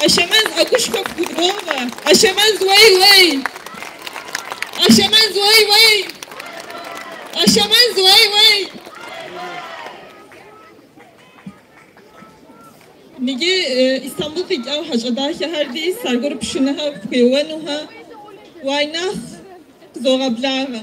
Aşamaz Akuşkov Gudrova. Aşamaz vay. Aşamaz vay. Aşamaz vay. Nigi İstanbul Kıyav Hacadahi Hardi Sargorup Şunaha Fıkıvanuha Waynah Zorablara.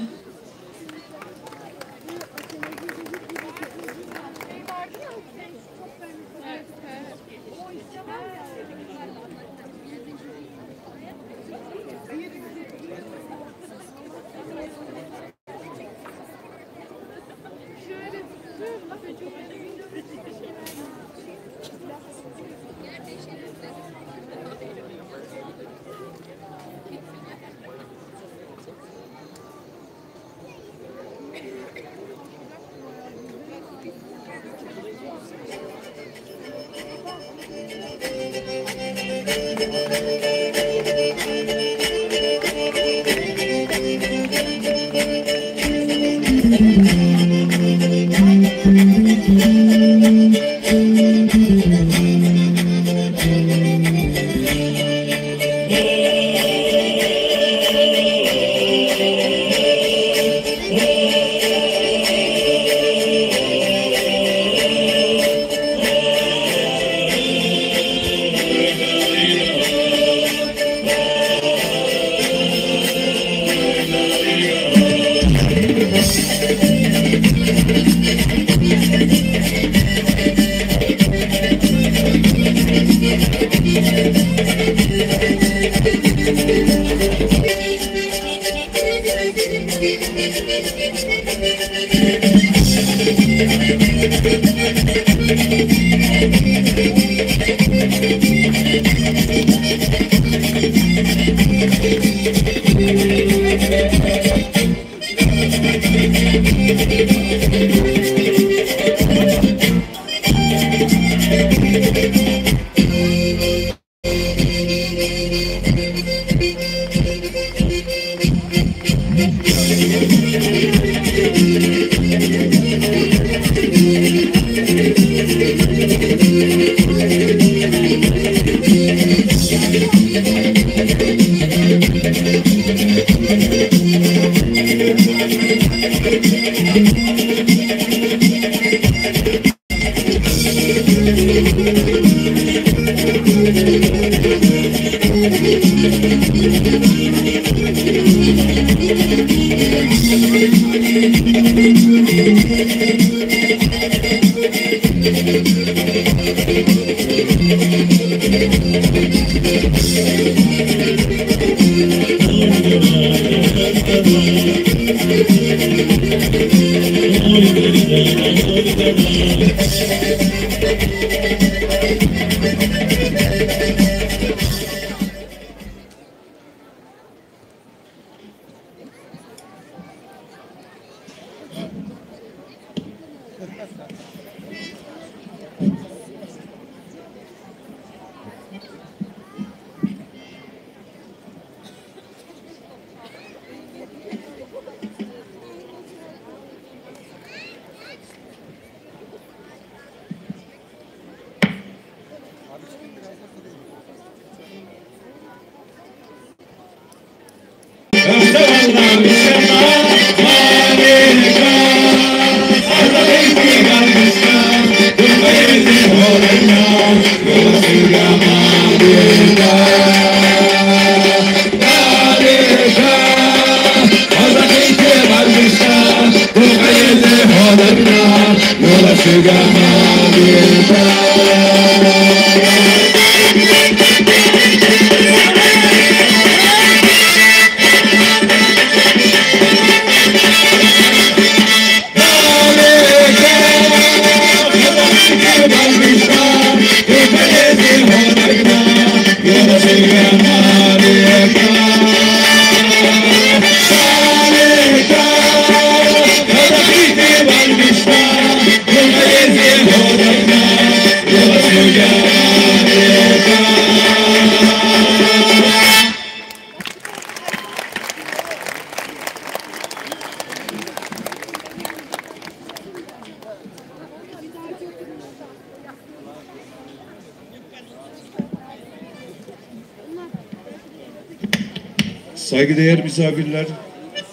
saygıdeğer misafirler,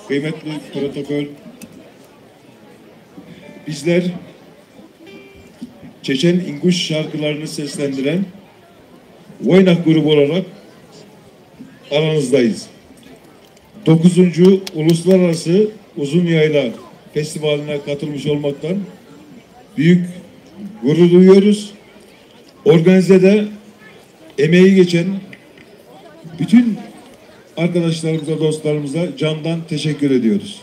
kıymetli protokol, bizler Çeçen İnguş şarkılarını seslendiren Voynak grubu olarak aranızdayız. 9. Uluslararası Uzun Yayla Festivali'ne katılmış olmaktan büyük gurur duyuyoruz. Organizede emeği geçen bütün arkadaşlarımıza, dostlarımıza candan teşekkür ediyoruz.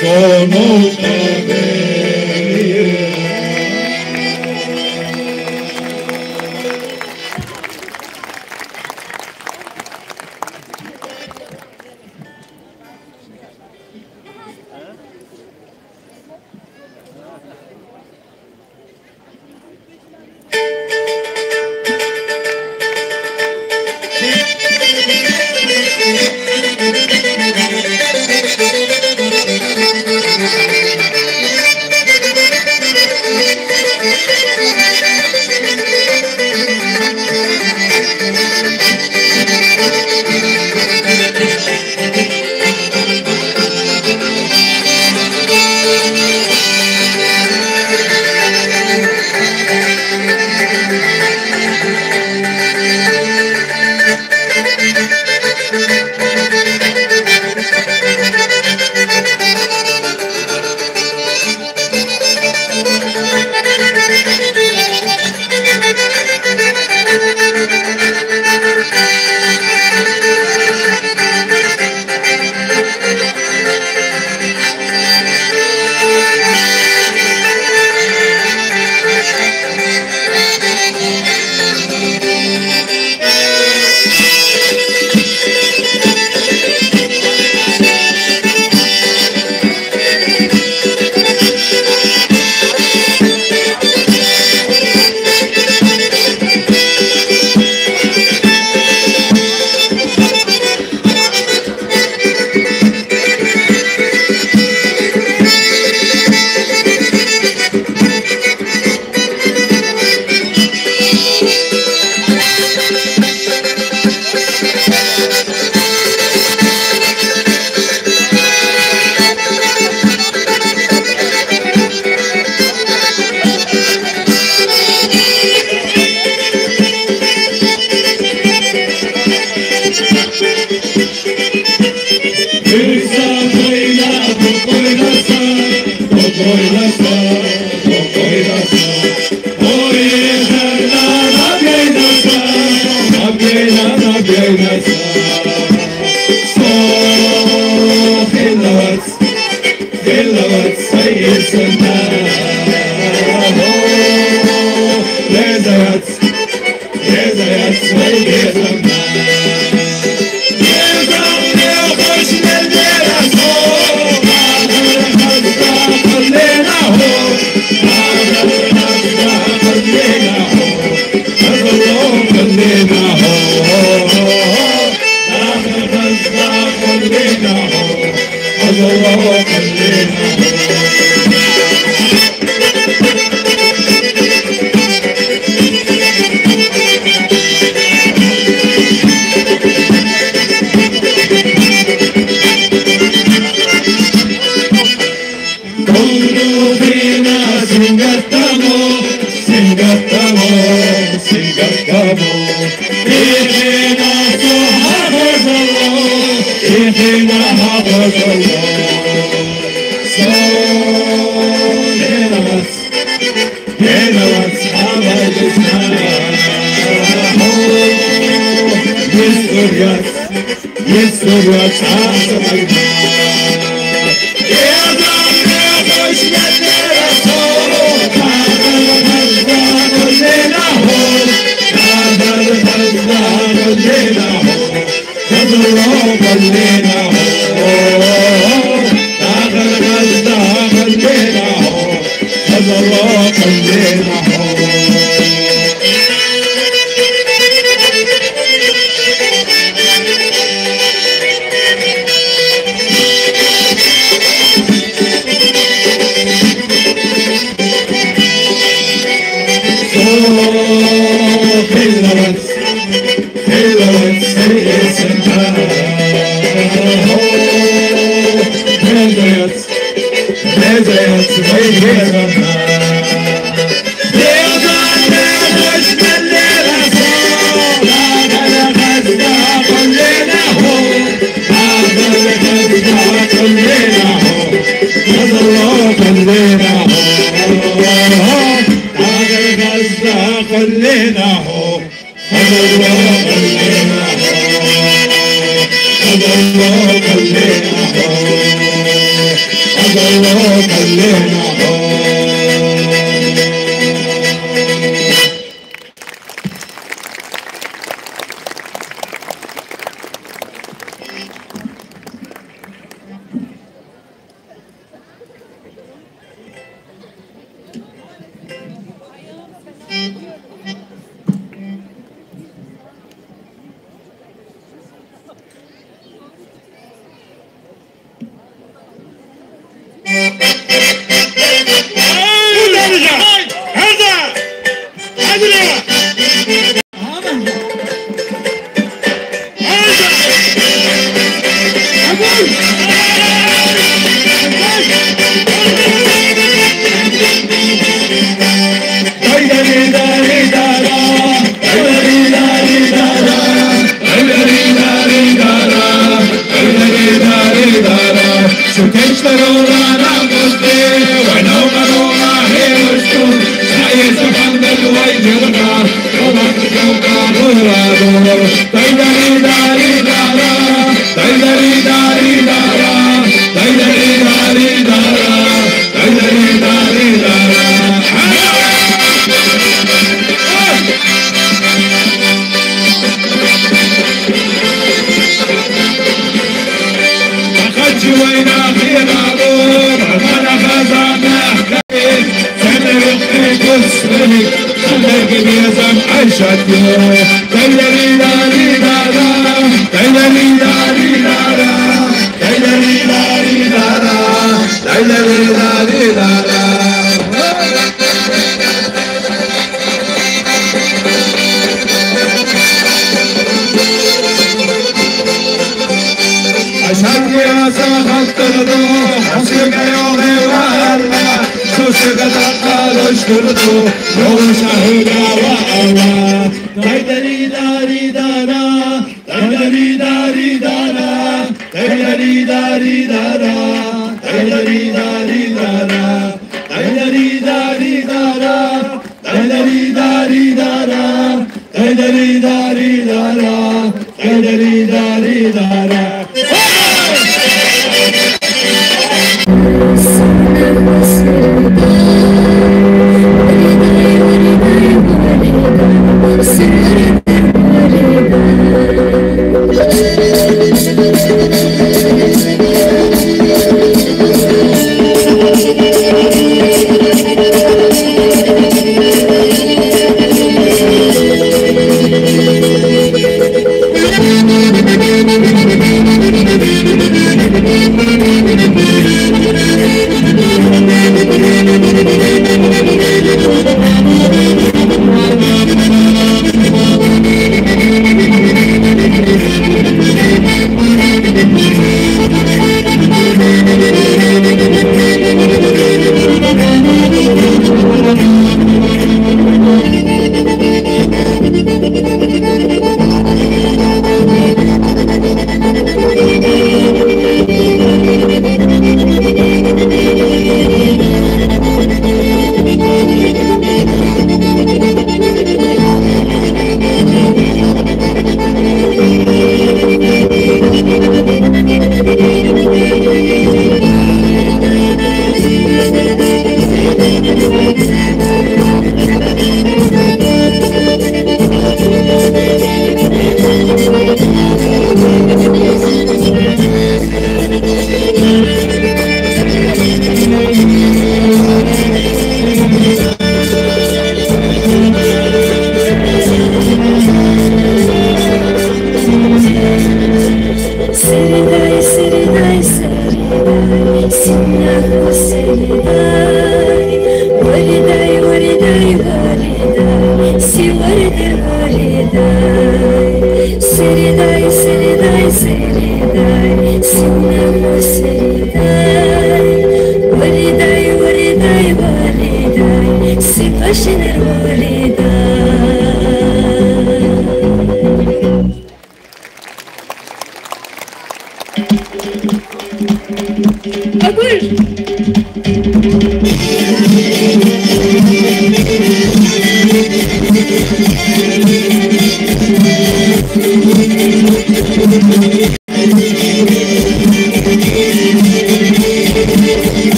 sono venire.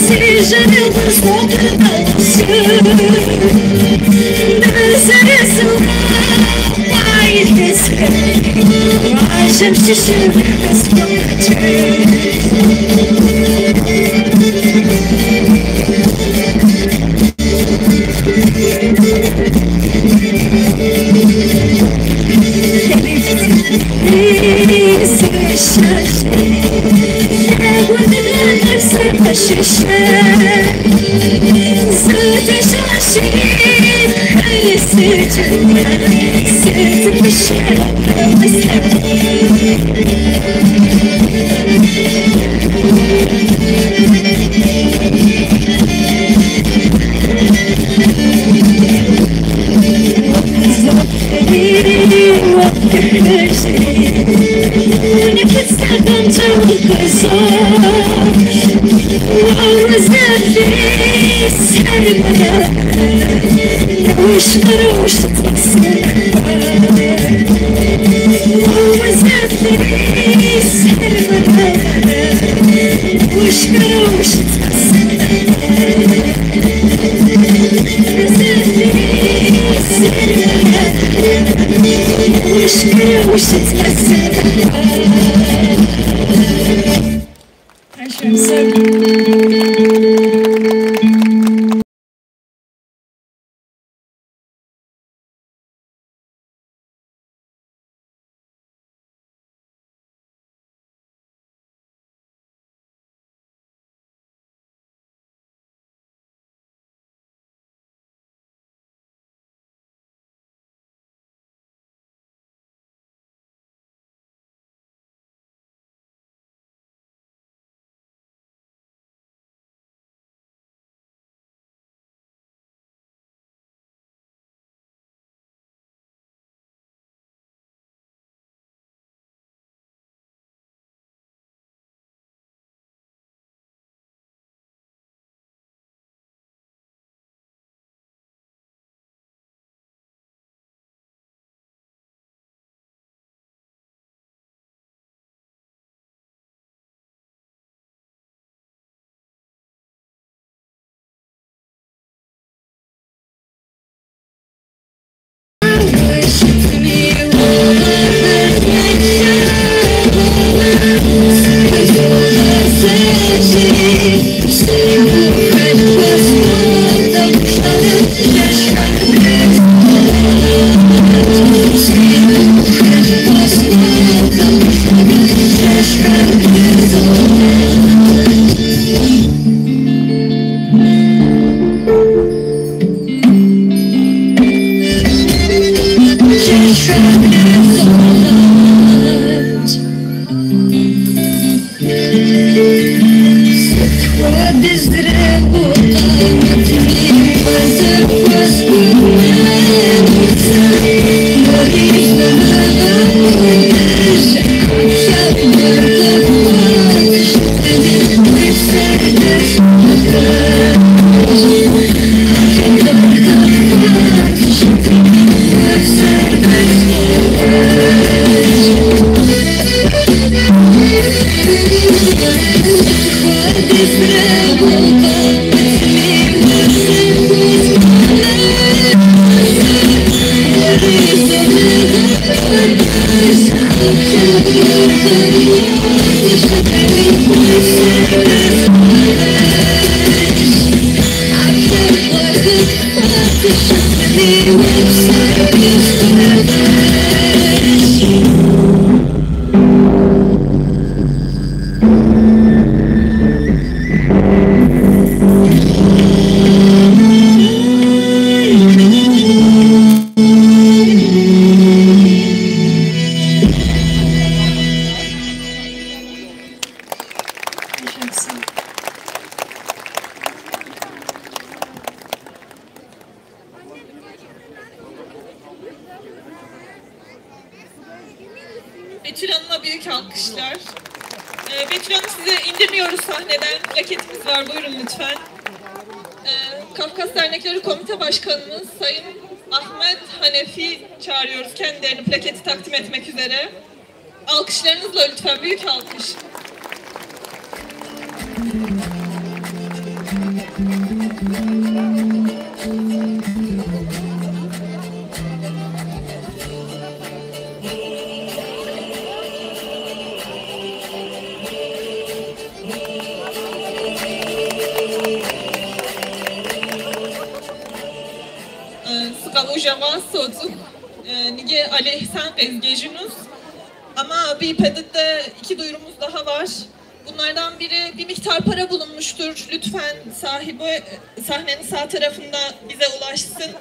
Seja Deus volta ao seu, Betül Hanım'a büyük alkışlar. Betül Hanım, size indirmiyoruz sahneden. Plaketimiz var, buyurun lütfen. Kafkas Dernekleri Komite Başkanımız Sayın Ahmet Hanefi çağırıyoruz kendilerini plaketi takdim etmek üzere. Alkışlarınızla lütfen, büyük alkış. was sorduk. Nige aleyhsen ezgeciniz. Ama bir pedette 2 duyurumuz daha var. Bunlardan biri bir miktar para bulunmuştur. Lütfen sahibi sahnenin sağ tarafında bize ulaşsın.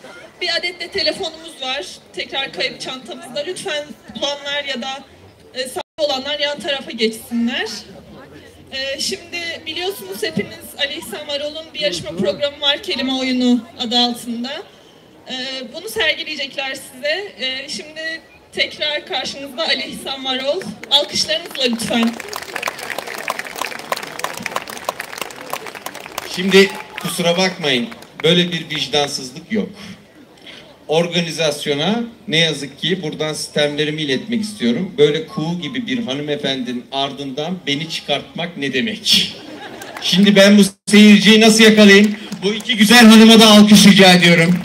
Bir adet de telefonumuz var. Tekrar kayıp çantamızda. Lütfen bulanlar ya da sahibi olanlar yan tarafa geçsinler. Şimdi biliyorsunuz hepiniz Ali İhsan Varol'un bir yarışma programı var, Kelime Oyunu adı altında. Bunu sergileyecekler size. Şimdi tekrar karşınızda Ali İhsan Varol. Alkışlarınızla lütfen. Şimdi kusura bakmayın, böyle bir vicdansızlık yok. Organizasyona ne yazık ki buradan sistemlerimi iletmek istiyorum. Böyle kuğu gibi bir hanımefendinin ardından beni çıkartmak ne demek? Şimdi ben bu seyirciyi nasıl yakalayayım? Bu iki güzel hanıma da alkış rica ediyorum.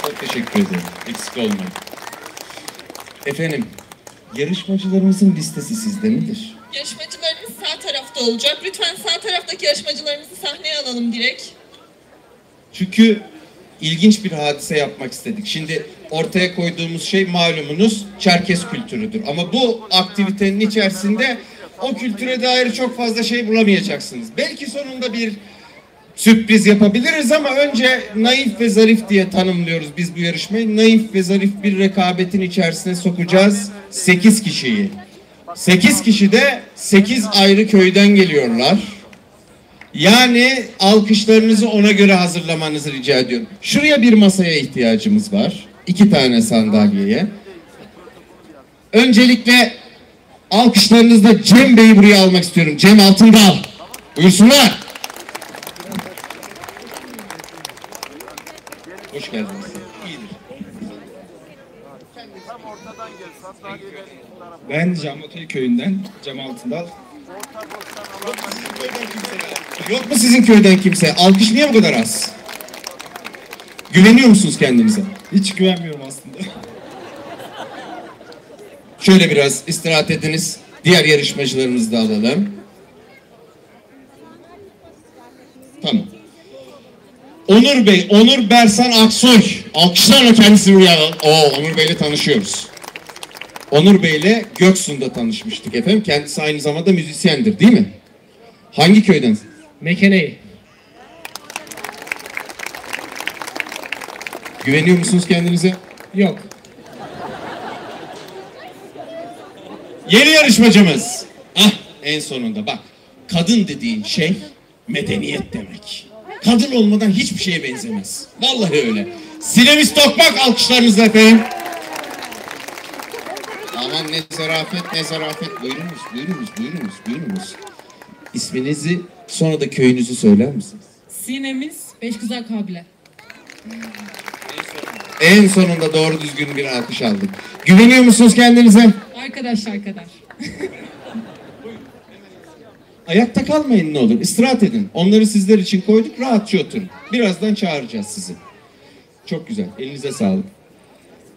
Çok teşekkür ederim. Eksik olmayın. Efendim, yarışmacılarımızın listesi sizde midir? Yarışmacılarımız sağ tarafta olacak. Lütfen sağ taraftaki yarışmacılarımızı sahneye alalım direkt. Çünkü ilginç bir hadise yapmak istedik. Şimdi ortaya koyduğumuz şey malumunuz Çerkes kültürüdür. Ama bu aktivitenin içerisinde o kültüre dair çok fazla şey bulamayacaksınız. Belki sonunda bir sürpriz yapabiliriz ama önce naif ve zarif diye tanımlıyoruz biz bu yarışmayı. Naif ve zarif bir rekabetin içerisine sokacağız 8 kişiyi. 8 kişi de 8 ayrı köyden geliyorlar. Yani alkışlarınızı ona göre hazırlamanızı rica ediyorum. Şuraya bir masaya ihtiyacımız var. 2 tane sandalyeye. Öncelikle alkışlarınızla Cem Bey'i buraya almak istiyorum. Cem Altındal. Buyursunlar. Hoş geldiniz. İyidir. Ben Camotay köyünden Cem Altındal. Yok mu sizin köyden kimse? Alkış niye bu kadar az? Güveniyor musunuz kendinize? Hiç güvenmiyorum aslında. Şöyle biraz istirahat ediniz. Diğer yarışmacılarımızı da alalım. Tamam. Onur Bey, Onur Bersan Aksoy. Alkışlarla kendisini buraya alalım. Onur Bey'le tanışıyoruz. Onur Bey'le Göksu'nda tanışmıştık efendim. Kendisi aynı zamanda müzisyendir değil mi? Hangi köyden? Mekene'yi. Güveniyor musunuz kendinize? Yok. Yeni yarışmacımız. En sonunda bak. Kadın dediğin şey medeniyet demek. Kadın olmadan hiçbir şeye benzemez. Vallahi öyle. Sinemis Tokmak alkışlarınızla efendim. Aman ne zarafet ne zarafet. Buyurunuz, buyurunuz, buyurunuz, buyurunuz. İsminizi sonra da köyünüzü söyler misiniz? Sinemiz Beşgüzar Kabile. En sonunda doğru düzgün bir alkış aldık. Güveniyor musunuz kendinize? Arkadaşlar kadar. Ayakta kalmayın ne olur. İstirahat edin. Onları sizler için koyduk. Rahatça oturun. Birazdan çağıracağız sizi. Çok güzel. Elinize sağlık.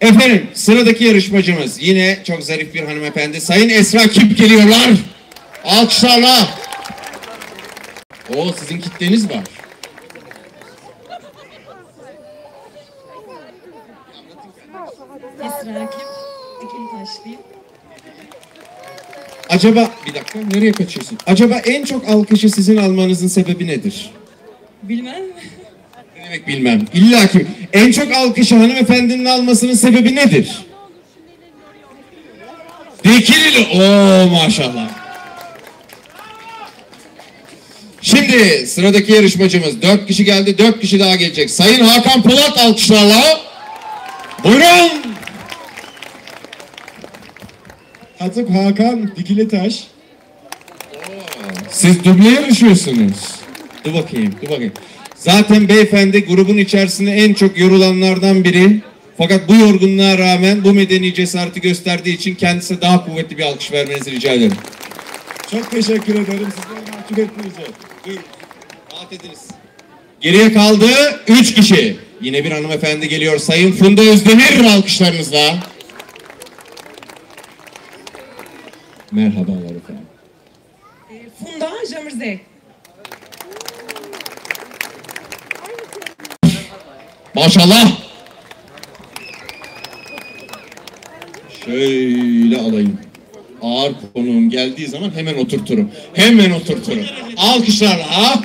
Efendim sıradaki yarışmacımız yine çok zarif bir hanımefendi. Sayın Esra Kip geliyorlar. Alkışlarla. Sizin kitleniz var. Esra Akif. Dikili taşlıyım. Acaba bir dakika nereye kaçıyorsun? Acaba en çok alkışı sizin almanızın sebebi nedir? Bilmem. Ne demek bilmem. İlla ki en çok alkışı hanımefendinin almasının sebebi nedir? Dikilili. Maşallah. Şimdi sıradaki yarışmacımız 4 kişi geldi, 4 kişi daha gelecek. Sayın Hakan Polat alkışlarla. Buyurun. Atık Hakan Dikilitaş. Siz duble yarışıyorsunuz. Dur bakayım, dur bakayım. Zaten beyefendi grubun içerisinde en çok yorulanlardan biri. Fakat bu yorgunluğa rağmen bu medeni cesareti gösterdiği için kendisine daha kuvvetli bir alkış vermenizi rica ederim. Çok teşekkür ederim. Sizleri mahcup etmeyeceğim. Buyurun. Rahat ediniz. Geriye kaldı 3 kişi. Yine bir hanımefendi geliyor. Sayın Funda Özdemir alkışlarınızla. Merhabalar efendim. Funda Jamirze. Maşallah. Şöyle alayım. Ağır konuğum geldiği zaman hemen oturturum. Hemen oturturum. Alkışlarla.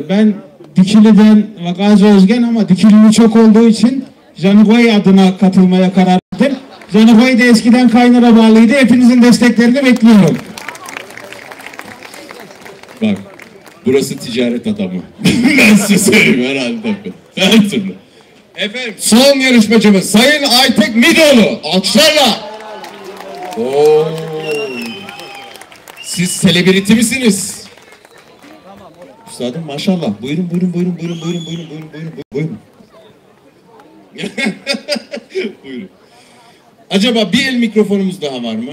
Ben Dikili'den ve Gazi Özgen ama Dikili'li çok olduğu için Janigoy adına katılmaya karar verdim. Janigoy da eskiden Kaynar'a bağlıydı. Hepinizin desteklerini bekliyorum. Bak, burası ticaret adamı. Ben size söyleyeyim herhalde. Her türlü. Efendim, son yarışmacımız Sayın Aytek Midoğlu. Alkışlarla. Oo. Siz selebriti misiniz? Üstadım maşallah. Buyurun. Buyurun. Acaba bir el mikrofonumuz daha var mı?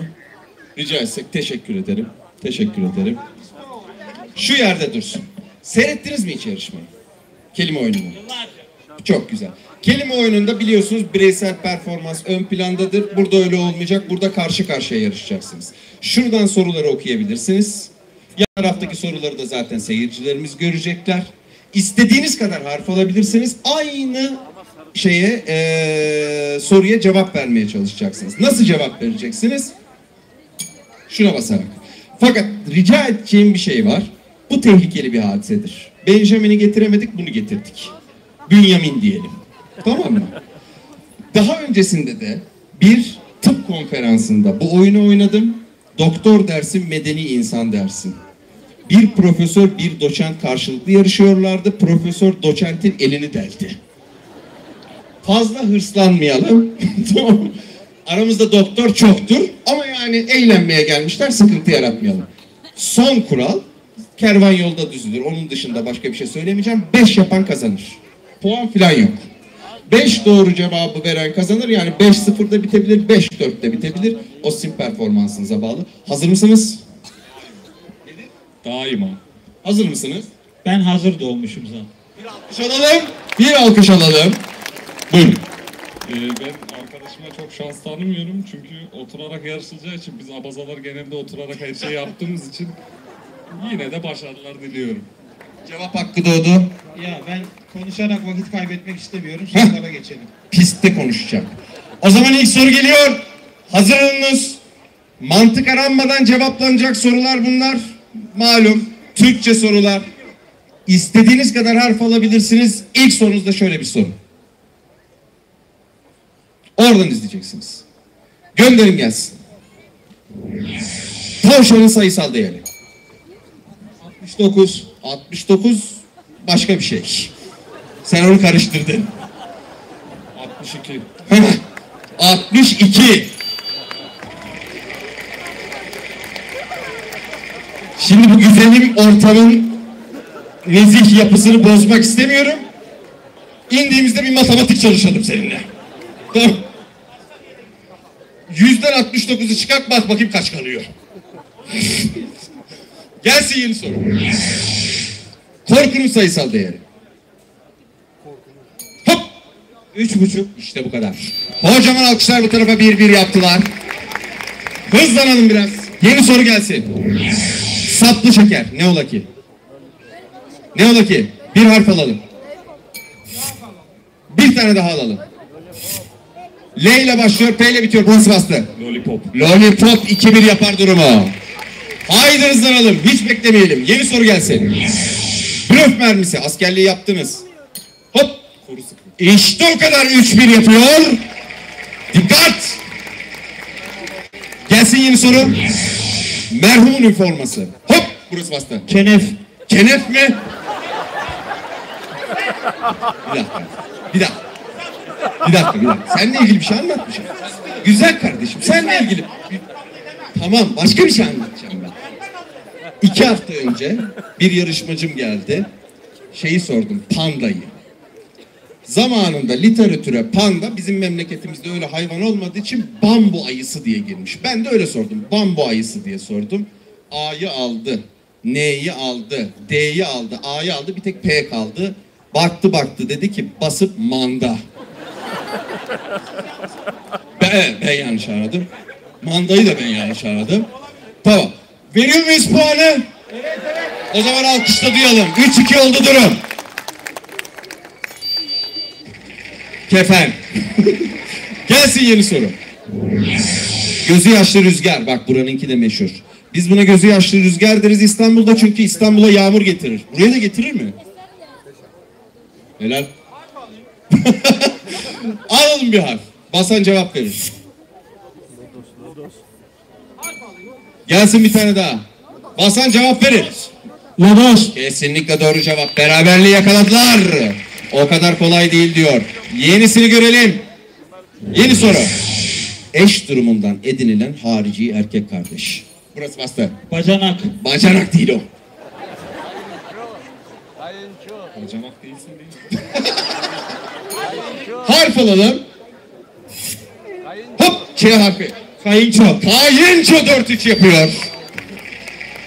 Rica etsek. Teşekkür ederim. Şu yerde dursun. Seyrettiniz mi hiç yarışmayı? Kelime oyununu. Çok güzel. Kelime oyununda biliyorsunuz bireysel performans ön plandadır. Burada öyle olmayacak. Burada karşı karşıya yarışacaksınız. Şuradan soruları okuyabilirsiniz. Yan taraftaki soruları da zaten seyircilerimiz görecekler. İstediğiniz kadar harf alabilirsiniz. Aynı soruya cevap vermeye çalışacaksınız. Nasıl cevap vereceksiniz? Şuna basarak. Fakat rica edeceğim bir şey var. Bu tehlikeli bir hadisedir. Benjamin'i getiremedik, bunu getirdik. Bünyamin diyelim. Tamam mı? Daha öncesinde de bir tıp konferansında bu oyunu oynadım. Doktor dersin, medeni insan dersin. Bir profesör, bir doçent karşılıklı yarışıyorlardı. Profesör doçentin elini deldi. Fazla hırslanmayalım. Tamam. Aramızda doktor çoktur ama yani eğlenmeye gelmişler, sıkıntı yaratmayalım. Son kural, kervan yolda düzülür. Onun dışında başka bir şey söylemeyeceğim. 5 yapan kazanır. Puan falan yok. 5 doğru cevabı veren kazanır. Yani 5-0'da bitebilir, 5-4'te bitebilir. O sizin performansınıza bağlı. Hazır mısınız? Daima. Hazır mısınız? Ben hazır doğmuşum zaten. Bir alkış alalım. Buyurun. Ben arkadaşıma çok şans tanımıyorum çünkü oturarak yarışılacağı için biz abazalar genelde oturarak her şeyi yaptığımız için yine de başarılar diliyorum. Cevap hakkı doğdu. Ya ben konuşarak vakit kaybetmek istemiyorum. Sorulara geçelim. Pistte konuşacak. O zaman ilk soru geliyor. Hazır olunuz. Mantık aranmadan cevaplanacak sorular bunlar. Malum Türkçe sorular. İstediğiniz kadar harf alabilirsiniz. İlk sorunuzda şöyle bir soru. Oradan izleyeceksiniz. Gönderin gelsin. Tavşanın sayısal değeri. 69. 69 başka bir şey. Sen onu karıştırdın. 62. 62. Şimdi bu güzelim ortamın nezih yapısını bozmak istemiyorum. İndiğimizde bir matematik çalışalım seninle. Tamam. 100'den 69'u çıkart, bak bakayım kaç kalıyor. Gelsin yeni soru. Korkunun sayısal değeri. Hop. 3,5. İşte bu kadar. Kocaman alkışlar bu tarafa, 1-1 yaptılar. Hızlanalım biraz. Yeni soru gelsin. Saplı şeker. Ne ola ki? Ne ola ki? Bir harf alalım. Bir tane daha alalım. L ile başlıyor, P ile bitiyor. Nasıl bastı? Lollipop. Lollipop 2-1 yapar durumu. Haydi hızlanalım. Hiç beklemeyelim. Yeni soru gelsin. Blöf mermisi. Askerliği yaptınız. Hop. İşte o kadar, 3-1 yapıyor. Dikkat. Gelsin yeni soru. Merhumun üniforması. Hop. Burası bastı. Kenef. Kenef mi? Bir dakika. Seninle ilgili bir şey anlatmayacağım. Güzel kardeşim, seninle ilgili. Tamam, başka bir şey anlatacağım ben. 2 hafta önce bir yarışmacım geldi. Şeyi sordum, pandayı. Zamanında literatüre panda, bizim memleketimizde öyle hayvan olmadığı için bambu ayısı diye girmiş. Ben de öyle sordum, bambu ayısı diye sordum. A'yı aldı, N'yi aldı, D'yi aldı, A'yı aldı, bir tek P kaldı. Baktı dedi ki basıp manda. Ben yanlış aradım. Mandayı da ben yanlış aradım. Tamam. Veriyor muyuz puanı? Evet. O zaman alkışla duyalım. 3-2 oldu durum. Kefen. Gelsin yeni soru. Gözü yaşlı rüzgar. Bak buranınki de meşhur. Biz buna gözü yaşlı rüzgar deriz İstanbul'da çünkü İstanbul'a yağmur getirir. Buraya da getirir mi? Helal. Alalım bir harf. Basan cevap verir. Gelsin bir tane daha. Basan cevap verir. Lodos. Kesinlikle doğru cevap. Beraberliği yakaladılar. O kadar kolay değil diyor. Yenisini görelim. Yeni soru. Eş durumundan edinilen harici erkek kardeş. Burası bastı. Bacanak. Bacanak değil o. Bacanak değilsin değil. Harf alalım. Hop. K harfi. Kayınço. Kayınço 4-3 yapıyor.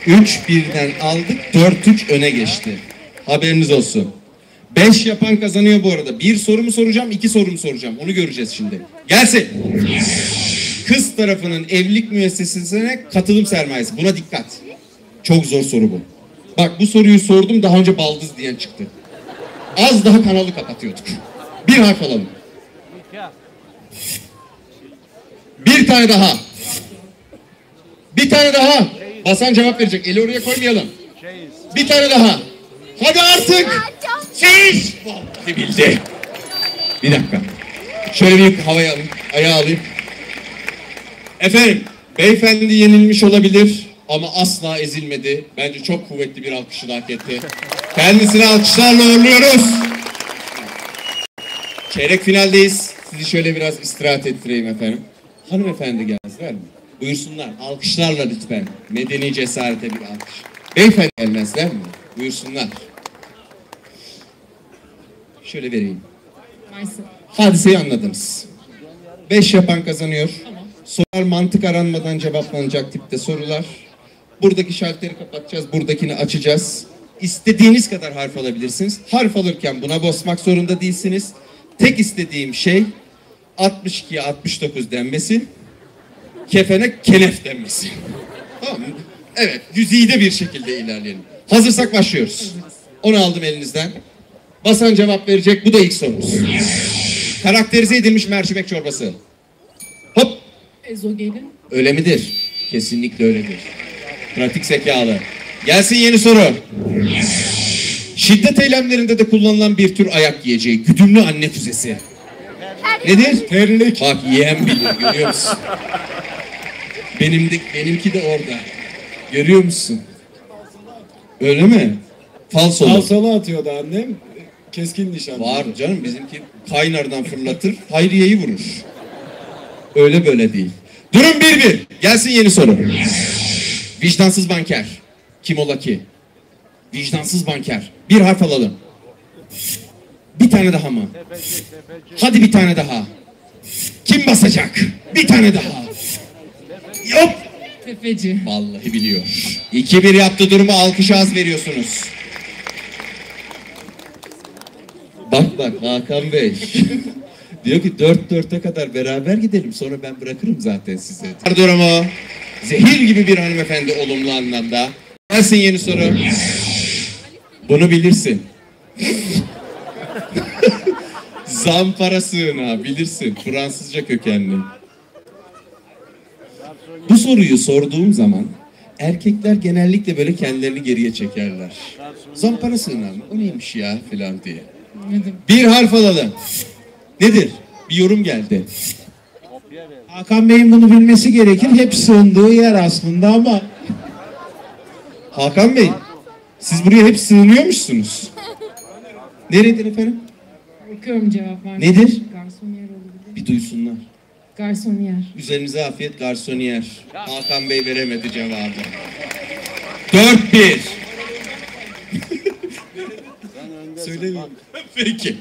3-1'den aldık. 4-3 öne geçti. Haberiniz olsun. 5 yapan kazanıyor bu arada. Bir soru mu soracağım, 2 soru mu soracağım? Onu göreceğiz şimdi. Gelsin. Kız tarafının evlilik müessesesine katılım sermayesi. Buna dikkat. Çok zor soru bu. Bak bu soruyu sordum, daha önce baldız diyen çıktı. Az daha kanalı kapatıyorduk. Bir harf alalım. Bir tane daha. Bir tane daha. Basan cevap verecek. Eli oraya koymayalım. Bir tane daha. Hadi artık. Siz. Vallahi bildi. Bir dakika. Şöyle bir havaya alayım. Ayağa alayım. Efendim. Beyefendi yenilmiş olabilir. Ama asla ezilmedi. Bence çok kuvvetli bir alkışı da hak etti. Kendisini alkışlarla uğurluyoruz. Çeyrek finaldeyiz. Sizi şöyle biraz istirahat ettireyim efendim. Hanımefendi gelmezler mi? Buyursunlar. Alkışlarla lütfen. Medeni cesarete bir alkış. Beyefendi gelmezler mi? Buyursunlar. Şöyle vereyim. Varsın. Hadiseyi anladınız. 5 yapan kazanıyor. Sorular mantık aranmadan cevaplanacak tipte sorular. Buradaki şalteri kapatacağız. Buradakini açacağız. İstediğiniz kadar harf alabilirsiniz. Harf alırken buna basmak zorunda değilsiniz. Tek istediğim şey 62'ye 69 denmesi. Kefene kenef denmesi. Tamam mı? Evet, güzide bir şekilde ilerleyelim. Hazırsak başlıyoruz. Onu aldım elinizden. Basan cevap verecek. Bu da ilk sorumuz. Karakterize edilmiş mercimek çorbası. Hop. Ezogelin. Öyle midir? Kesinlikle öyledir. Pratik zekalı. Gelsin yeni soru. Şiddet eylemlerinde de kullanılan bir tür ayak yiyeceği. Güdümlü anne füzesi. Nedir? Terlik. Bak yiyen bilir, görüyor musun? Benimki de orada. Görüyor musun? Öyle mi? Falsolu. Falsolu atıyordu annem. Keskin nişan. Var canım, bizimki kaynardan fırlatır, Hayriye'yi vurur. Öyle böyle değil. Durum 1-1. Gelsin yeni soru. Vicdansız banker. Kim ola ki? Vicdansız banker. Bir harf alalım. Bir tane daha mı? Hadi bir tane daha. Kim basacak? Bir tane daha. Yok. Tefeci. Vallahi biliyor. 2-1 yaptı durumu, alkış az veriyorsunuz. Bak Hakan Bey. Diyor ki 4-4'e kadar beraber gidelim, sonra ben bırakırım zaten size. Durumu zehir gibi bir hanımefendi olumlu anlamda. Gelsin yeni soru. Bunu bilirsin. Zampara sığınağı bilirsin. Fransızca kökenli. Bu soruyu sorduğum zaman erkekler genellikle böyle kendilerini geriye çekerler. Zampara sığınağı mı? O neymiş ya filan diye. Anladım. Bir harf alalım. Nedir? Bir yorum geldi. Hakan Bey'in bunu bilmesi gerekir. Hep sığındığı yer aslında ama Hakan Bey, siz buraya hep sığınıyormuşsunuz. Neredir efendim? Okuyorum cevap var. Nedir? Garsoniyer olabilir. Bir duysunlar. Garsoniyer. Üzerinize afiyet, garsoniyer. Hakan Bey veremedi cevabı. 4-1. Söylemiyorum. Peki.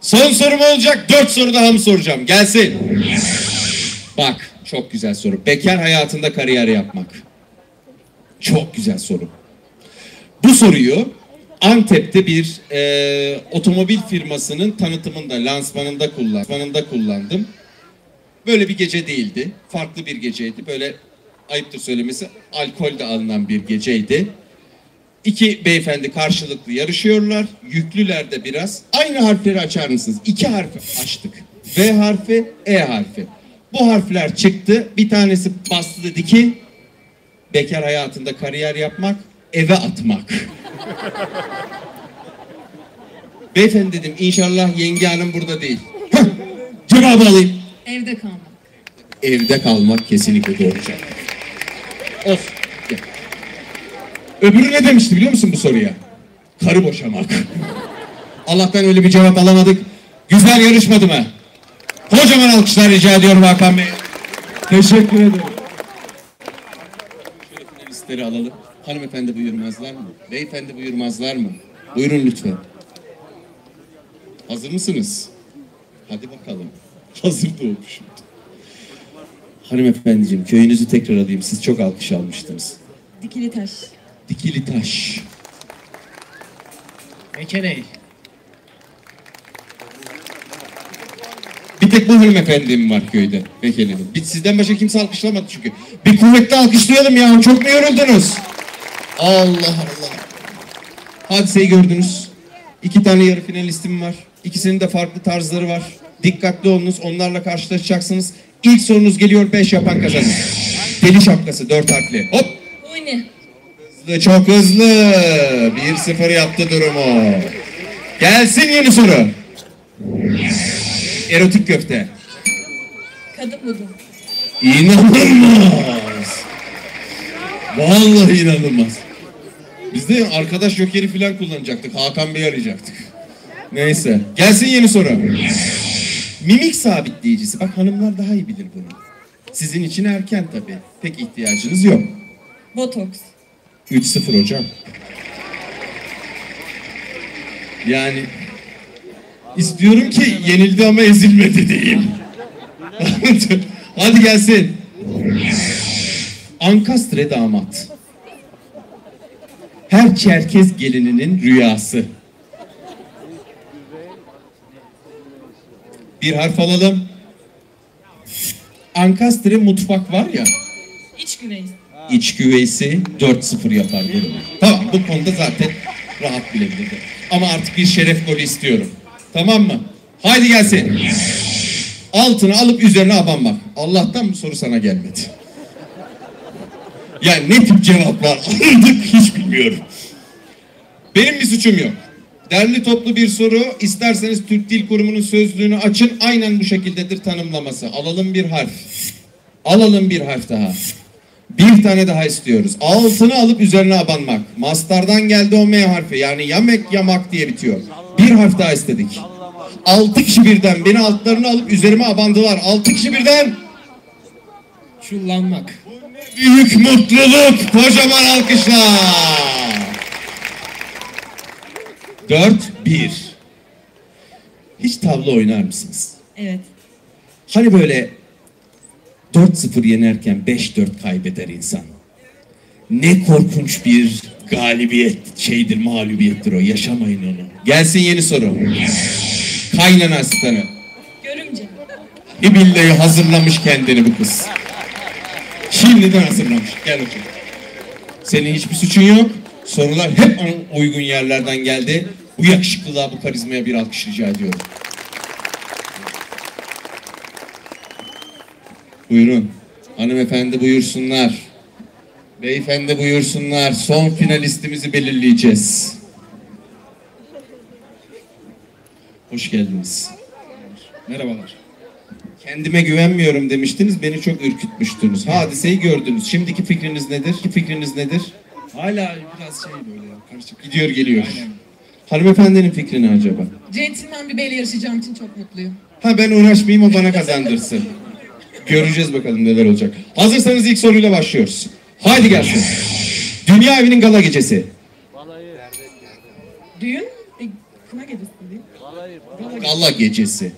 Son sorum olacak. 4 soru daha mı soracağım? Gelsin. Bak, çok güzel soru. Bekar hayatında kariyer yapmak. Çok güzel soru. Bu soruyu Antep'te bir otomobil firmasının tanıtımında, lansmanında kullandım. Böyle bir gece değildi. Farklı bir geceydi. Böyle ayıptır söylemesi, alkol de alınan bir geceydi. İki beyefendi karşılıklı yarışıyorlar. Yüklüler de biraz. Aynı harfleri açar mısınız? 2 harfi açtık. V harfi, E harfi. Bu harfler çıktı. Bir tanesi bastı dedi ki bekar hayatında kariyer yapmak, eve atmak. Beyefendi dedim inşallah yenge hanım burada değil. Hah, cevabı alayım. Evde kalmak. Evde kalmak kesinlikle doğru cevap. Of. Gel. Öbürü ne demişti biliyor musun bu soruya? Karı boşamak. Allah'tan öyle bir cevap alamadık. Güzel yarışmadı mı? Kocaman alkışlar rica ediyorum Hakan Bey. Teşekkür ederim. Şöyle finalistleri alalım. Hanımefendi buyurmazlar mı? Beyefendi buyurmazlar mı? Buyurun lütfen. Hazır mısınız? Hadi bakalım. Hazır doğmuşum. Hanımefendiciğim köyünüzü tekrar alayım. Siz çok alkış almıştınız. Dikili taş. Dikili taş. Ekeney. Bir tek bu hanımefendim var köyde. Bekeledim. Sizden başka kimse alkışlamadı çünkü. Bir kuvvetli alkışlayalım ya. Çok mu yoruldunuz? Allah Allah. Hadiseyi gördünüz. 2 tane yarı finalistim var. İkisinin de farklı tarzları var. Dikkatli olunuz. Onlarla karşılaşacaksınız. İlk sorunuz geliyor. 5 yapan kazanır. Deli şapkası 4 harfli. Hop. Oyne. Çok hızlı. 1-0 yaptı durumu. Gelsin yeni soru. Erotik köfte. Kadın buldum. İnanılmaz. Vallahi inanılmaz. Biz de arkadaş jokeri falan kullanacaktık. Hakan Bey'i arayacaktık. Neyse. Gelsin yeni soru. Mimik sabitleyicisi. Bak hanımlar daha iyi bilir bunu. Sizin için erken tabii. Pek ihtiyacınız yok. Botoks. 3-0 hocam. Yani istiyorum ki yenildi ama ezilmedi diyeyim. Hadi gelsin. Ankastre damat. Her Çerkez gelininin rüyası. Bir harf alalım. Ankastre mutfak var ya. İç güveys. İç güveysi 4-0 yapar durumu. Tamam bu konuda zaten rahat bilebilirdi. Ama artık bir şeref golü istiyorum. Tamam mı? Haydi gelsin. Altını alıp üzerine abanmak. Allah'tan bu soru sana gelmedi. Yani ne tip cevaplar aldık hiç bilmiyorum. Benim bir suçum yok. Derli toplu bir soru. İsterseniz Türk Dil Kurumu'nun sözlüğünü açın. Aynen bu şekildedir tanımlaması. Alalım bir harf. Alalım bir harf daha. Bir tane daha istiyoruz. Altını alıp üzerine abanmak. Mastardan geldi o M harfi. Yani yamek yamak diye bitiyor. Bir harf daha istedik. 6 kişi birden beni altlarını alıp üzerime abandılar. 6 kişi birden. Çullanmak. Büyük mutluluk. Kocaman alkışlar. 4-1. Hiç tavla oynar mısınız? Evet. Hani böyle 4-0 yenerken 5-4 kaybeder insan. Ne korkunç bir galibiyet mağlubiyettir o. Yaşamayın onu. Gelsin yeni soru. Kaynana asistanı. Görümce. Billahi hazırlamış kendini bu kız. Şimdiden hazırlamış. Gel hocam. Senin hiçbir suçun yok. Sorular hep uygun yerlerden geldi. Bu yakışıklılığa, bu karizmaya bir alkış rica ediyorum. Buyurun. Hanımefendi buyursunlar. Beyefendi buyursunlar. Son finalistimizi belirleyeceğiz. Hoş geldiniz. Merhabalar. Kendime güvenmiyorum demiştiniz, beni çok ürkütmüştünüz. Hadiseyi gördünüz. Şimdiki fikriniz nedir? Fikriniz nedir? Hala biraz böyle ya, karışık. Gidiyor geliyor. Aynen. Hanımefendinin fikri ne acaba? Centilmen bir beyle yarışacağım için çok mutluyum. Ha ben uğraşmayayım, o bana kazandırsın. Göreceğiz bakalım neler olacak. Hazırsanız ilk soruyla başlıyoruz. Haydi gelsin. Dünya evinin gala gecesi. Düğün? Kına gecesi değil. Gala gecesi.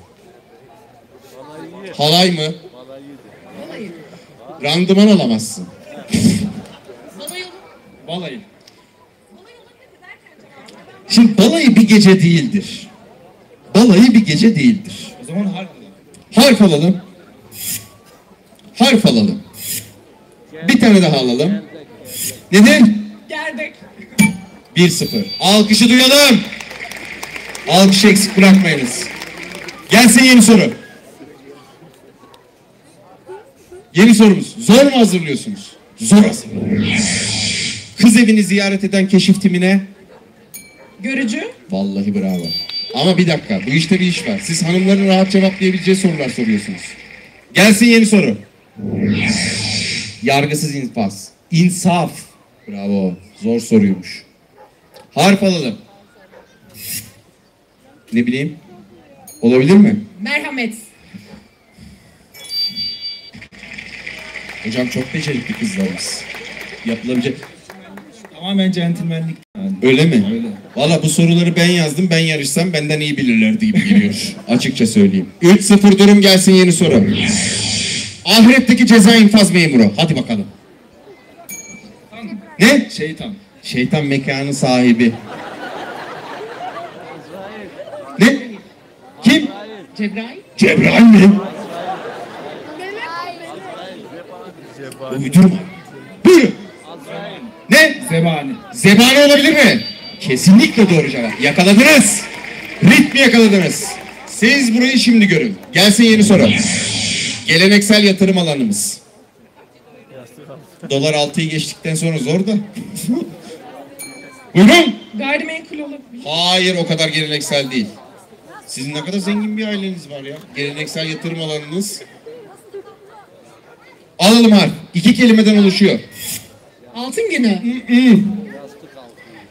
Halay mı? Balayı. Randıman alamazsın. Balayı olur. Balayı. Şimdi balayı bir gece değildir. Balayı bir gece değildir. O zaman harf. Harf alalım. Harf alalım. Bir tane daha alalım. Nedir? Gerdek. 1-0. Alkışı duyalım. Alkışı eksik bırakmayınız. Gelsin yeni soru. Yeni sorumuz. Zor mu hazırlıyorsunuz? Zor hazırlıyorum. Kız evini ziyaret eden keşif timine. Görücü. Vallahi bravo. Ama bir dakika, bu işte bir iş var. Siz hanımların rahat cevaplayabileceği sorular soruyorsunuz. Gelsin yeni soru. Yargısız infaz. İnsaf. Bravo. Zor soruymuş. Harf alalım. Ne bileyim. Olabilir mi? Merhamet. Hocam çok becerikli kızlarımız. Yapılabilecek. Tamamen centilmenlik. Yani. Öyle mi? Öyle. Valla bu soruları ben yazdım. Ben yarışsam benden iyi bilirlerdi gibi geliyor. Açıkça söyleyeyim. 3-0 durum, gelsin yeni soru. Ahiretteki ceza infaz memuru. Hadi bakalım. Ne? Şeytan. Şeytan mekanı sahibi. Ne? Kim? Cebrail. Cebrail mi? Uydurma. Buyurun. Ne? Zebani. Zebani olabilir mi? Kesinlikle doğru cevap. Yakaladınız. Ritmi yakaladınız. Siz burayı şimdi görün. Gelsin yeni soru. Geleneksel yatırım alanımız. Dolar 6'yı geçtikten sonra zor da. Buyurun. Gayrimenkul olabilir. Hayır, o kadar geleneksel değil. Sizin ne kadar zengin bir aileniz var ya. Geleneksel yatırım alanınız. Alalım harf. 2 kelimeden oluşuyor. Altın günü.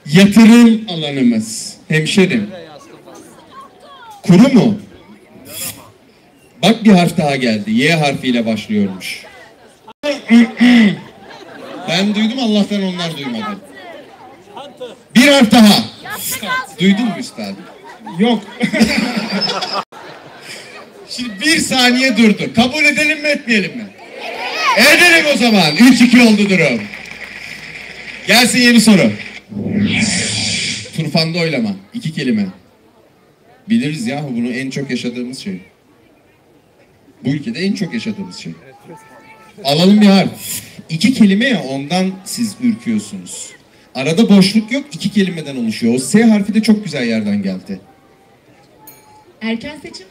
Yatırım alanımız. Hemşerim. Kuru mu? Bak bir harf daha geldi. Y harfiyle başlıyormuş. Ben duydum, Allah'tan onlar duymadı. Bir harf daha. Duydun mu üstadım? Yok. Şimdi bir saniye durdu. Kabul edelim mi etmeyelim mi? Edelim o zaman. 3-2 oldu durum. Gelsin yeni soru. Turfanda oylama. 2 kelime. Biliriz yahu, bunu en çok yaşadığımız şey. Bu ülkede en çok yaşadığımız şey. Alalım bir harf. 2 kelime ya, ondan siz ürküyorsunuz. Arada boşluk yok, 2 kelimeden oluşuyor. O S harfi de çok güzel yerden geldi. Erken seçim.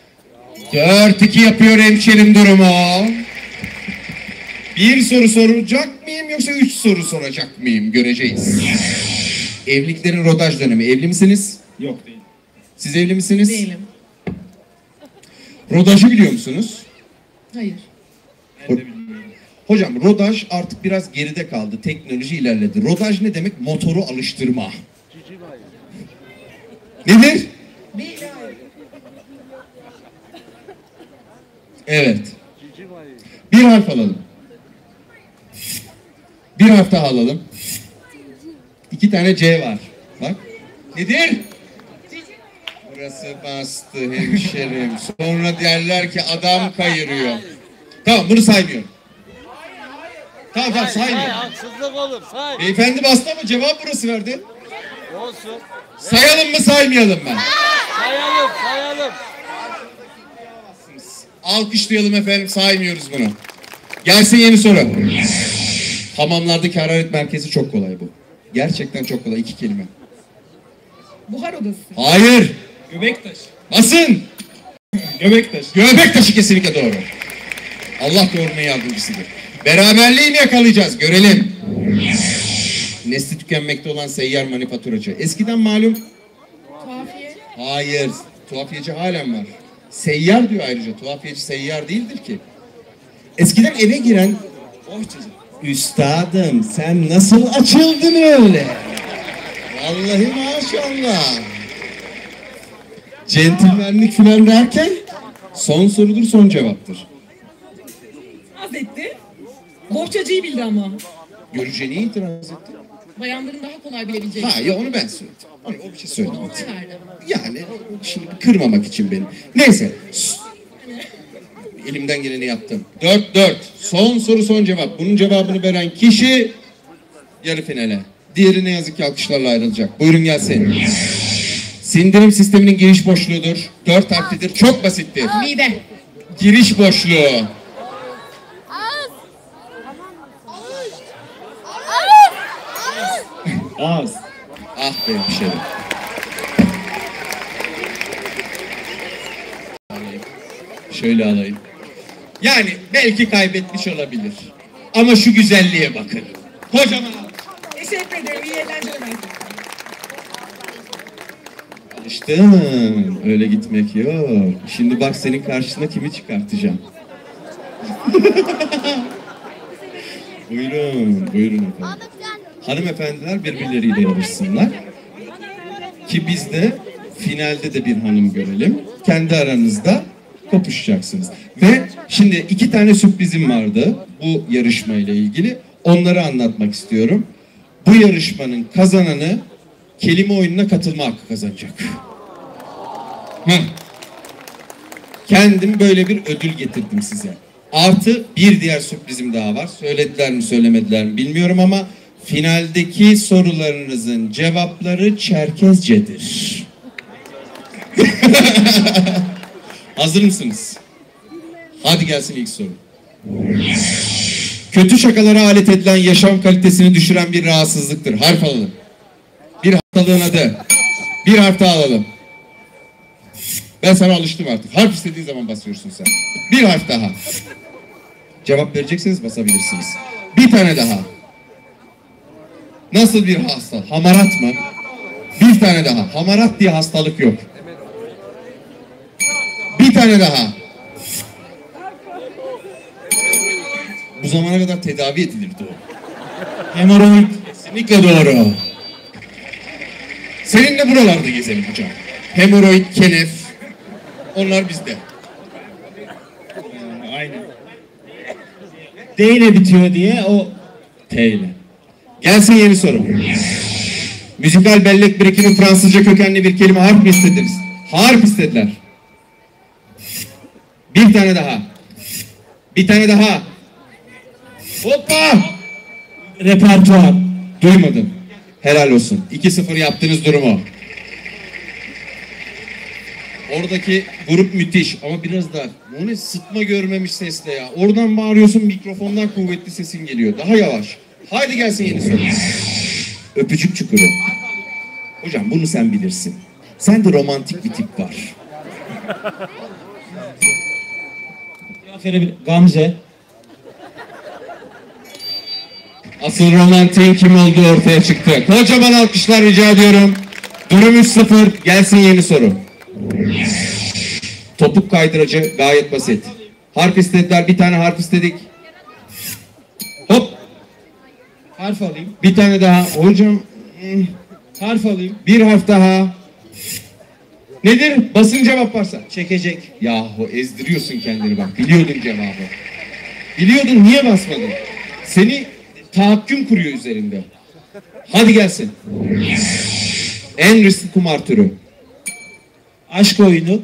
4-2 yapıyor hemşerim durumu. Bir soru soracak mıyım yoksa 3 soru soracak mıyım? Göreceğiz. Evliliklerin rodaj dönemi. Evli misiniz? Yok değil. Siz evli misiniz? Değilim. Rodajı biliyor musunuz? Hayır. Ben de bilmiyorum. Hocam rodaj artık biraz geride kaldı. Teknoloji ilerledi. Rodaj ne demek? Motoru alıştırma. Nedir? Evet. Bir harf alalım. Bir harf daha alalım. 2 tane C var. Bak. Nedir? Burası bastı hemşerim. Sonra derler ki adam kayırıyor. Tamam, bunu saymıyorum. Tamam saymıyorum. Haksızlık olur. Say. Beyefendi bastı ama cevap burası verdi. Olsun. Sayalım mı saymayalım mı? Sayalım, sayalım. Alkışlayalım efendim, saymıyoruz bunu. Gelsin yeni soru. Hamamlardaki hararet merkezi çok kolay bu. Gerçekten çok kolay, 2 kelime. Buhar odası. Hayır. Göbektaş. Basın. Göbektaş. Göbektaşı kesinlikle doğru. Allah doğrunun yardımcısıdır. Beraberliği mi yakalayacağız? Görelim. Nesli tükenmekte olan seyyar manifaturacı. Eskiden malum... Tuhafiye. Hayır. Tuhafiyeci halen var. Seyyar diyor ayrıca. Tuhafiyeci seyyar değildir ki. Eskiden eve giren... Bohçacı. Üstadım sen nasıl açıldın öyle? Vallahi maşallah. Centilmenlik falan derken son sorudur, son cevaptır. Az etti. Bohçacıyı bildi ama. Göreceğini itiraz etti. Bayanların daha kolay bilebileceği. Ha ya, onu ben söyledim. O bir şey söyledim. Ona verdim. Yani şimdi kırmamak için beni. Neyse. Elimden geleni yaptım. 4-4. Son soru, son cevap. Bunun cevabını veren kişi yarı finale. Diğeri ne yazık ki alkışlarla ayrılacak. Buyurun gelsin. Sindirim sisteminin giriş boşluğudur. 4 harflidir. Çok basittir. Mide. Giriş boşluğu. Ağız. Ah be hemşerim. Şöyle alayım. Yani belki kaybetmiş olabilir. Ama şu güzelliğe bakın. Kocaman. Teşekkür ederim. İyi eğlenceler. Alıştım. Öyle gitmek yok. Şimdi bak senin karşısına kimi çıkartacağım. Buyurun, buyurun efendim. Hanımefendiler birbirleriyle yarışsınlar. Ki biz de finalde de bir hanım görelim. Kendi aranızda kapışacaksınız. Ve şimdi 2 tane sürprizim vardı bu yarışmayla ilgili. Onları anlatmak istiyorum. Bu yarışmanın kazananı kelime oyununa katılma hakkı kazanacak. Kendim böyle bir ödül getirdim size. Artı bir diğer sürprizim daha var. Söylediler mi söylemediler mi bilmiyorum ama finaldeki sorularınızın cevapları Çerkezcedir. Hazır mısınız? Hadi gelsin ilk soru. Kötü şakalara alet edilen yaşam kalitesini düşüren bir rahatsızlıktır. Harf alalım. Bir hastalığın adı. Bir harf daha alalım. Ben sana alıştım artık. Harf istediğin zaman basıyorsun sen. Bir harf daha. Cevap vereceksiniz, basabilirsiniz. Bir tane daha. Nasıl bir hastalık? Hamarat mı? Bir tane daha. Hamarat diye hastalık yok. Bir tane daha. Bu zamana kadar tedavi edilirdi o. Hemoroid. Kesinlikle doğru. Seninle buralarda gezelim hocam. Hemoroid, kenef. Onlar bizde. Aynen. D ile bitiyor diye o T ile. Gelsin yeni soru. Müzikal bellek birikimi Fransızca kökenli bir kelime harf mi istediniz? Harf istediler. Bir tane daha. Bir tane daha. Hoppa! repertuar. Duymadım. Helal olsun. 2-0 yaptığınız durumu. Oradaki grup müthiş ama biraz daha o ne sıtma görmemiş sesle ya. Oradan bağırıyorsun, mikrofondan kuvvetli sesin geliyor. Daha yavaş. Haydi gelsin yeni soru. Öpücük çukuru. Hocam bunu sen bilirsin. Sen de romantik bir tip var. Gamze. Asıl romantiğin kim olduğu ortaya çıktı. Kocaman alkışlar rica ediyorum. Durum 3-0. Gelsin yeni soru. Topuk kaydırıcı gayet basit. Harf istediler. Bir tane harf istedik. Hop. Harf alayım. Bir tane daha. Hocam. Harf alayım. Bir harf daha. Nedir? Basın cevap varsa. Çekecek. Yahu ezdiriyorsun kendini bak. Biliyordun cevabı. Biliyordun, niye basmadın? Seni tahakküm kuruyor üzerinde. Hadi gelsin. En riskli kumar türü. Aşk oyunu.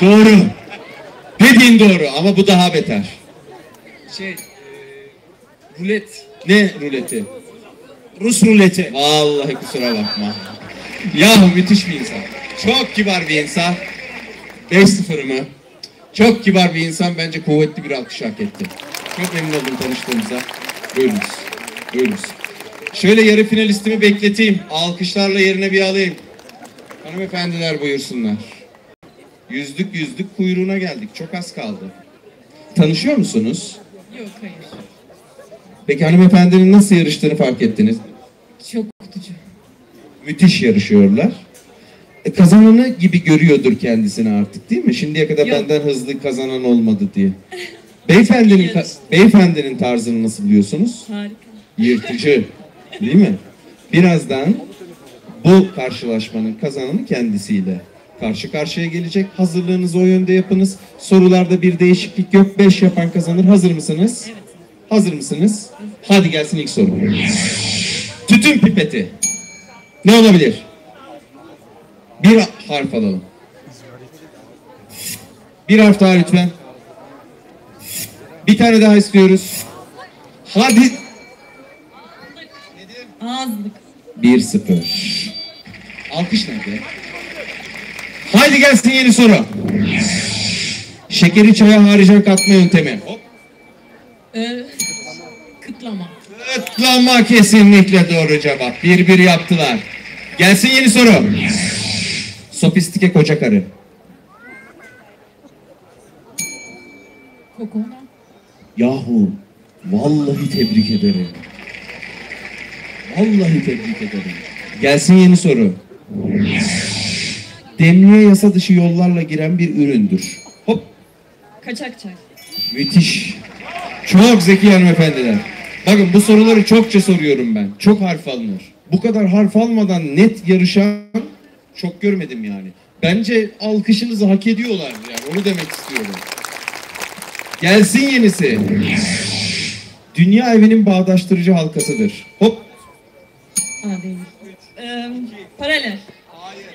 Doğru. Dediğin doğru ama bu daha beter. Rulet. Ne ruleti? Rus ruleti. Vallahi kusura bakma. Yahu müthiş bir insan. Çok kibar bir insan. 5-0 mı? Çok kibar bir insan, bence kuvvetli bir alkış hak etti. Çok memnun oldum tanıştığımıza. Buyurunuz. Buyurunuz. Şöyle yarı finalistimi bekleteyim. Alkışlarla yerine bir alayım. Hanımefendiler buyursunlar. Yüzlük kuyruğuna geldik. Çok az kaldı. Tanışıyor musunuz? Yok hayır. Peki hanımefendinin nasıl yarıştığını fark ettiniz? Çok korkutucu. Müthiş yarışıyorlar. Kazananı gibi görüyordur kendisini artık, değil mi? Şimdiye kadar Yok. benden hızlı kazanan olmadı diye. Beyefendinin tarzını nasıl biliyorsunuz? Harika. Yırtıcı. Değil mi? Birazdan bu karşılaşmanın kazananı kendisiyle karşı karşıya gelecek. Hazırlığınızı o yönde yapınız. Sorularda bir değişiklik yok. 5 yapan kazanır. Hazır mısınız? Evet. Hazır mısınız? Hadi gelsin ilk soru. Tütün pipeti. Ne olabilir? Bir harf alalım. Bir harf daha lütfen. Bir tane daha istiyoruz. Hadi. Ağızlık. 1-0. Alkış nerede? Haydi gelsin yeni soru. Şekeri çaya haricen katma yöntemi. Hop. Kıtlama. Itlama kesinlikle doğru cevap. 1-1 yaptılar. Gelsin yeni soru. Sofistike koca karı. Kokona. Yahu vallahi tebrik ederim. Vallahi tebrik ederim. Gelsin yeni soru. Demliğe yasa dışı yollarla giren bir üründür. Hop. Kaçak çay. Müthiş. Çok zeki hanımefendiler. Bakın bu soruları çokça soruyorum ben. Çok harf alınır. Bu kadar harf almadan net yarışan çok görmedim yani. Bence alkışınızı hak ediyorlar yani. Onu demek istiyorum. Gelsin yenisi. Dünya evinin bağdaştırıcı halkasıdır. Hop. Aa değil. Paralel.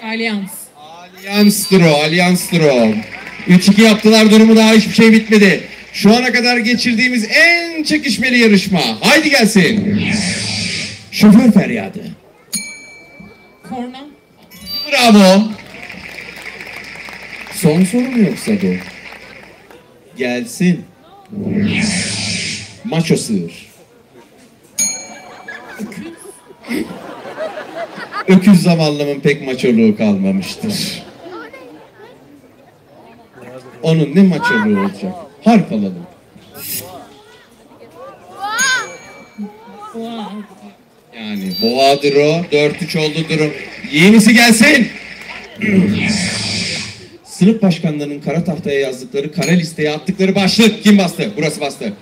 Alyans. Allianz'dır o. Allianz'dır o. 3-2 yaptılar. Durumu daha hiçbir şey bitmedi. Şu ana kadar geçirdiğimiz en çekişmeli yarışma. Haydi gelsin. Şoför feryadı. Korna. Bravo. Son soru mu yoksa bu? Gelsin. Maço sığır. Öküz zavallımın pek maçoluğu kalmamıştır. Onun ne maçoluğu olacak? Harf alalım. Boğa. Yani boğadır o. 4-3 oldu durum. Yenisi gelsin. Sınıf başkanlarının kara tahtaya yazdıkları, kara listeye attıkları başlık. Kim bastı? Burası bastı.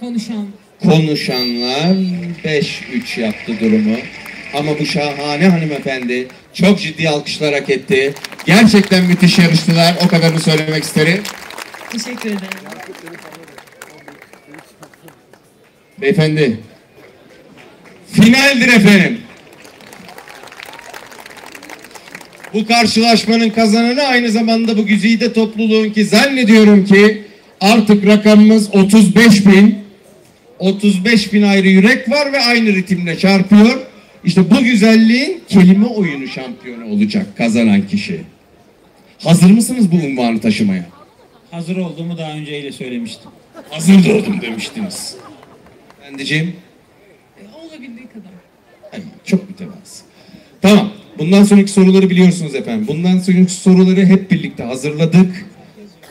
Konuşan. Konuşanlar 5-3 yaptı durumu. Ama bu şahane hanımefendi çok ciddi alkışlar hak etti. Gerçekten müthiş yarıştılar. O kadarını söylemek isterim. Teşekkür ederim. Beyefendi. Finaldir efendim. Bu karşılaşmanın kazananı aynı zamanda bu güzide topluluğun ki zannediyorum ki artık rakamımız 35.000. 35.000 ayrı yürek var ve aynı ritimle çarpıyor. İşte bu güzelliğin kelime oyunu şampiyonu olacak kazanan kişi. Hazır mısınız bu unvanı taşımaya? Hazır olduğumu daha önceyle söylemiştim. Hazır doğdum demiştiniz. Efendiciğim. Olabildiği kadar. Ay, çok mütevazı. Tamam. Bundan sonraki soruları biliyorsunuz efendim. Bundan sonraki soruları hep birlikte hazırladık.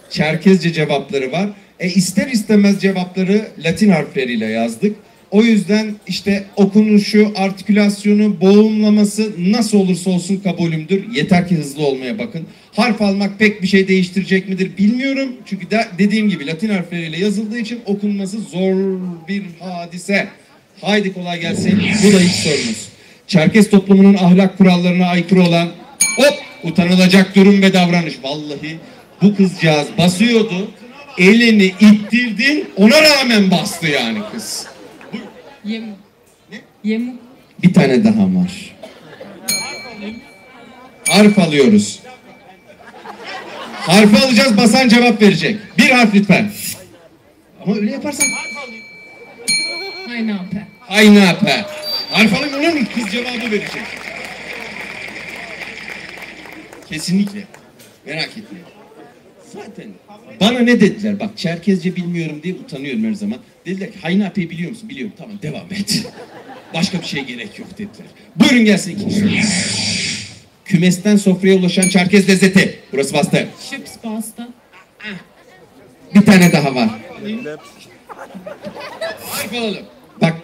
Çerkezce cevapları var. İster istemez cevapları Latin harfleriyle yazdık. O yüzden işte okunuşu, artikülasyonu, boğumlaması nasıl olursa olsun kabulümdür. Yeter ki hızlı olmaya bakın. Harf almak pek bir şey değiştirecek midir bilmiyorum. Çünkü dediğim gibi Latin harfleriyle yazıldığı için okunması zor bir hadise. Haydi kolay gelsin. Bu da ilk sorumuz. Çerkez toplumunun ahlak kurallarına aykırı olan hop utanılacak durum ve davranış. Vallahi bu kızcağız basıyordu. Elini ittirdin ona rağmen bastı yani kız. Yemuk. Ne? Yemuk. Bir tane daha var. Harf alıyoruz. Harfi alacağız, basan cevap verecek. Bir harf lütfen. Ama öyle yaparsan harf alayım. Haynape. Haynape. Harf alayım onun kız cevabı verecek. Kesinlikle. Merak etmeyin. Zaten bana ne dediler? Bak Çerkezce bilmiyorum diye utanıyorum her zaman. Dediler ki Haynape'yi biliyor musun? Biliyorum. Tamam devam et. Başka bir şeye gerek yok dediler. Buyurun gelsin ikinci soru. Kümesten sofraya ulaşan Çerkez lezzeti. Burası bastı. Chips pasta. Bir tane daha var. Harf alalım. Bak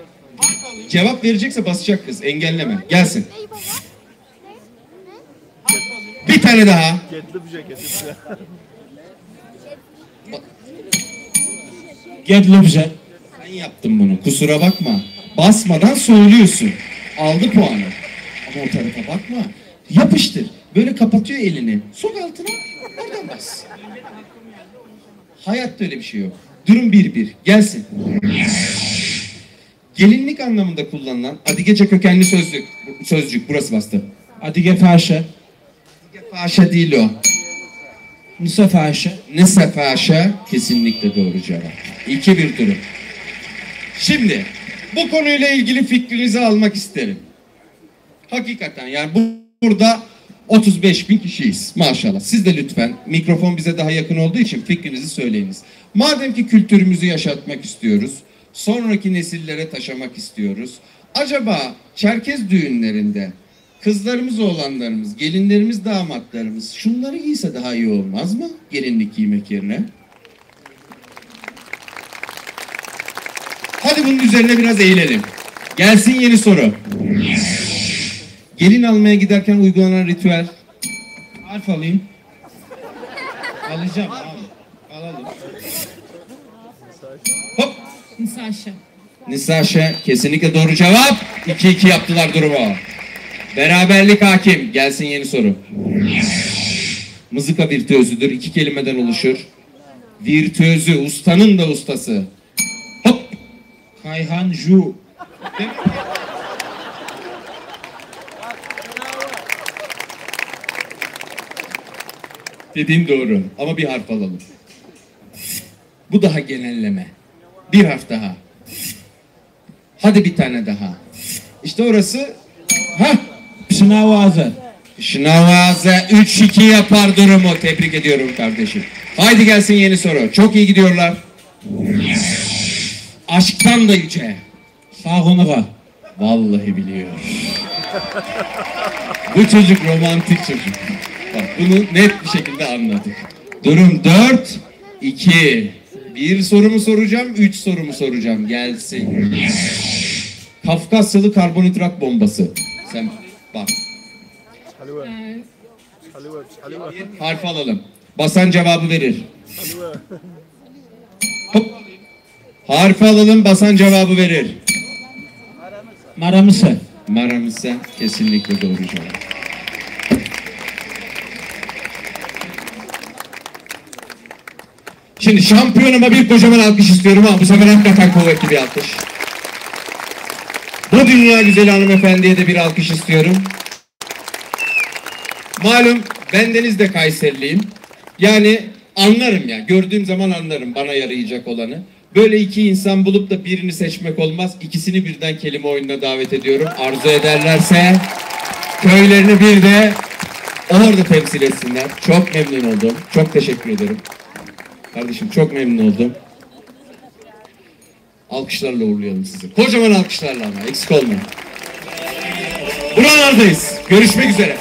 cevap verecekse basacak kız. Engelleme. Gelsin. Bir tane daha. Gedlubje. Sen yaptın bunu. Kusura bakma. Basmadan söylüyorsun. Aldı puanı. Ama o tarafa bakma. Yapıştır. Böyle kapatıyor elini. Sok altına. Oradan bas. Hayatta öyle bir şey yok. Durum 1-1. Gelsin. Gelinlik anlamında kullanılan Adigece kökenli sözcük. Burası bastı. Adige faşe. Faşa değil o. Nisa faşe. Nisa faşa kesinlikle doğru cevap. 2-1 durum. Şimdi bu konuyla ilgili fikrinizi almak isterim. Hakikaten yani burada 35.000 kişiyiz maşallah. Siz de lütfen mikrofon bize daha yakın olduğu için fikrinizi söyleyiniz. Madem ki kültürümüzü yaşatmak istiyoruz, sonraki nesillere taşımak istiyoruz. Acaba Çerkez düğünlerinde kızlarımız, oğlanlarımız, gelinlerimiz, damatlarımız şunları giyse daha iyi olmaz mı? Gelinlik giymek yerine. Hadi bunun üzerine biraz eğilelim. Gelsin yeni soru. Gelin almaya giderken uygulanan ritüel. Harf alayım. Alacağım abi. Alalım. Hop. Nisasha. Nisasha kesinlikle doğru cevap. 2-2 yaptılar durumu. Beraberlik hakim. Gelsin yeni soru. Mızıka virtüözüdür. 2 kelimeden oluşur. Virtüözü, ustanın da ustası. Hop. Kayhan Ju. Dediğin doğru ama bir harf alalım. Bu daha genelleme. Bir harf daha. Hadi bir tane daha. İşte orası. Hah. Şınavazı. Şınavaze 3-2 yapar durumu. Tebrik ediyorum kardeşim. Haydi gelsin yeni soru. Çok iyi gidiyorlar. Aşktan da yüce. Sağhunuğa. Vallahi biliyor. Bu çocuk romantik çocuk. Bak bunu net bir şekilde anladık. Durum 4-2. Bir sorumu soracağım, 3 sorumu soracağım. Gelsin. Kafkasyalı karbonhidrat bombası. Sen bak. Harf alalım. Basan cevabı verir. Hop. Harfi alalım, basan cevabı verir. Maramısı. Maramısa kesinlikle doğru cevap. Şimdi şampiyonuma bir kocaman alkış istiyorum ama bu sefer hakikaten kuvvetli bir alkış. Bu dünya güzeli hanımefendiye de bir alkış istiyorum. Malum bendeniz de Kayseriliyim. Yani anlarım ya. Gördüğüm zaman anlarım bana yarayacak olanı. Böyle iki insan bulup da birini seçmek olmaz. İkisini birden kelime oyununa davet ediyorum. Arzu ederlerse köylerini bir de orada temsil etsinler. Çok memnun oldum. Çok teşekkür ederim. Kardeşim çok memnun oldum. Alkışlarla uğurlayalım sizi. Kocaman alkışlarla ama eksik olmayın. Buralardayız. Görüşmek üzere.